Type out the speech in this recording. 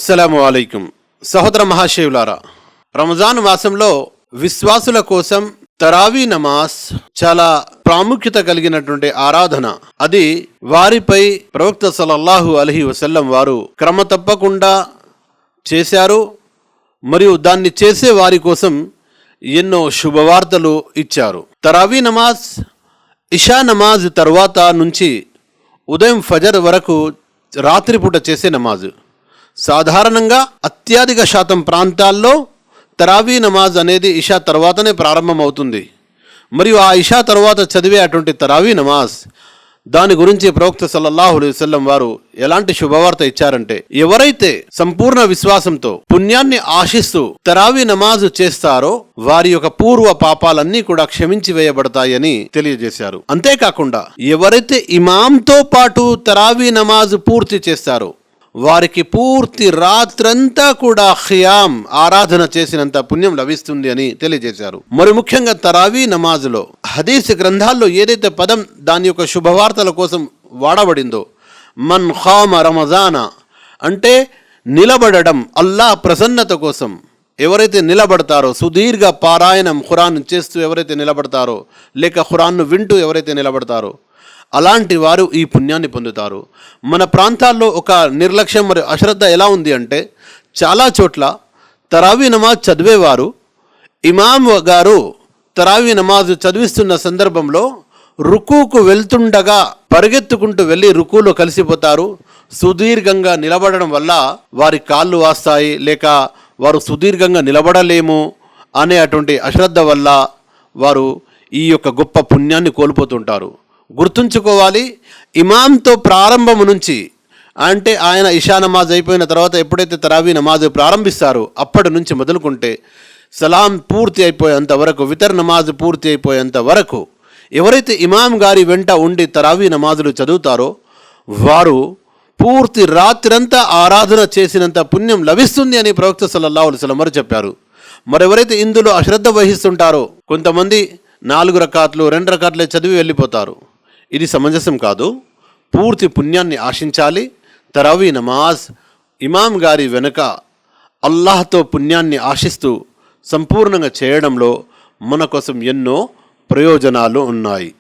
అస్సలాము అలైకుం. సహోదర మహాశయులారా, రంజాన్ మాసంలో విశ్వాసుల కోసం తరావీ నమాజ్ చాలా ప్రాముఖ్యత కలిగినటువంటి ఆరాధన. అది వారిపై ప్రవక్త సల్లల్లాహు అలైహి వసల్లం వారు క్రమ తప్పకుండా చేశారు. మరియు దాన్ని చేసే వారి కోసం ఎన్నో శుభవార్తలు ఇచ్చారు. తరావీ నమాజ్ ఇషా నమాజ్ తర్వాత నుంచి ఉదయం ఫజర్ వరకు రాత్రిపూట చేసే నమాజు. సాధారణంగా అత్యధిక శాతం ప్రాంతాల్లో తరావీ నమాజ్ అనేది ఇషా తర్వాతనే ప్రారంభమవుతుంది. మరియు ఆ ఇషా తర్వాత చదివే అటువంటి తరావీ నమాజ్, దాని గురించి ప్రవక్త సల్లల్లాహు అలైహి వసల్లం వారు ఎలాంటి శుభవార్త ఇచ్చారంటే, ఎవరైతే సంపూర్ణ విశ్వాసంతో పుణ్యాన్ని ఆశిస్తూ తరావీ నమాజ్ చేస్తారో వారి యొక్క పూర్వ పాపాలన్నీ కూడా క్షమించి వేయబడతాయని తెలియజేశారు. అంతేకాకుండా ఎవరైతే ఇమాంతో పాటు తరావీ నమాజ్ పూర్తి చేస్తారో వారికి పూర్తి రాత్రంతా కూడా ఖియామ్ ఆరాధన చేసినంత పుణ్యం లభిస్తుంది అని తెలియజేశారు. మరి ముఖ్యంగా తరావీ నమాజ్లో హదీస్ గ్రంథాల్లో ఏదైతే పదం దాని యొక్క శుభవార్తల కోసం వాడబడిందో, మన్ ఖామ రమజానా అంటే నిలబడడం, అల్లాహ్ ప్రసన్నత కోసం ఎవరైతే నిలబడతారో, సుదీర్ఘ పారాయణం ఖురాన్ చేస్తూ ఎవరైతే నిలబడతారో, లేక ఖురాన్ను వింటూ ఎవరైతే నిలబడతారో అలాంటి వారు ఈ పుణ్యాన్ని పొందుతారు. మన ప్రాంతాల్లో ఒక నిర్లక్ష్యం మరియు అశ్రద్ధ ఎలా ఉంది అంటే, చాలా చోట్ల తరావీ నమాజ్ చదివేవారు ఇమాం గారు తరావీ నమాజ్ చదివిస్తున్న సందర్భంలో రుకూకు వెళ్తుండగా పరిగెత్తుకుంటూ వెళ్ళి రుకూలో కలిసిపోతారు. సుదీర్ఘంగా నిలబడడం వల్ల వారి కాళ్ళు వాస్తాయి, లేక వారు సుదీర్ఘంగా నిలబడలేము అనే అటువంటి అశ్రద్ధ వల్ల వారు ఈ యొక్క గొప్ప పుణ్యాన్ని కోల్పోతుంటారు. గుర్తుంచుకోవాలి, ఇమాంతో ప్రారంభము నుంచి అంటే ఆయన ఇషా నమాజ్ అయిపోయిన తర్వాత ఎప్పుడైతే తరావీ నమాజ్ ప్రారంభిస్తారో అప్పటి నుంచి మొదలుకుంటే సలాం పూర్తి అయిపోయేంత వరకు, వితర్ నమాజ్ పూర్తి అయిపోయేంత వరకు ఎవరైతే ఇమాం గారి వెంట ఉండి తరావీ నమాజులు చదువుతారో వారు పూర్తి రాత్రంతా ఆరాధన చేసినంత పుణ్యం లభిస్తుంది అని ప్రవక్త సల్లల్లాహు అలైహి వసల్లం వారు చెప్పారు. మరెవరైతే ఇందులో అశ్రద్ధ వహిస్తుంటారో, కొంతమంది 4 రకాట్లు 2 రకాట్లే చదివి వెళ్ళిపోతారు. ఇది సమంజసం కాదు. పూర్తి పుణ్యాన్ని ఆశించాలి. తరావీ నమాజ్ ఇమాం గారి వెనుక అల్లాహ్తో పుణ్యాన్ని ఆశిస్తూ సంపూర్ణంగా చేయడంలో మన కోసం ఎన్నో ప్రయోజనాలు ఉన్నాయి.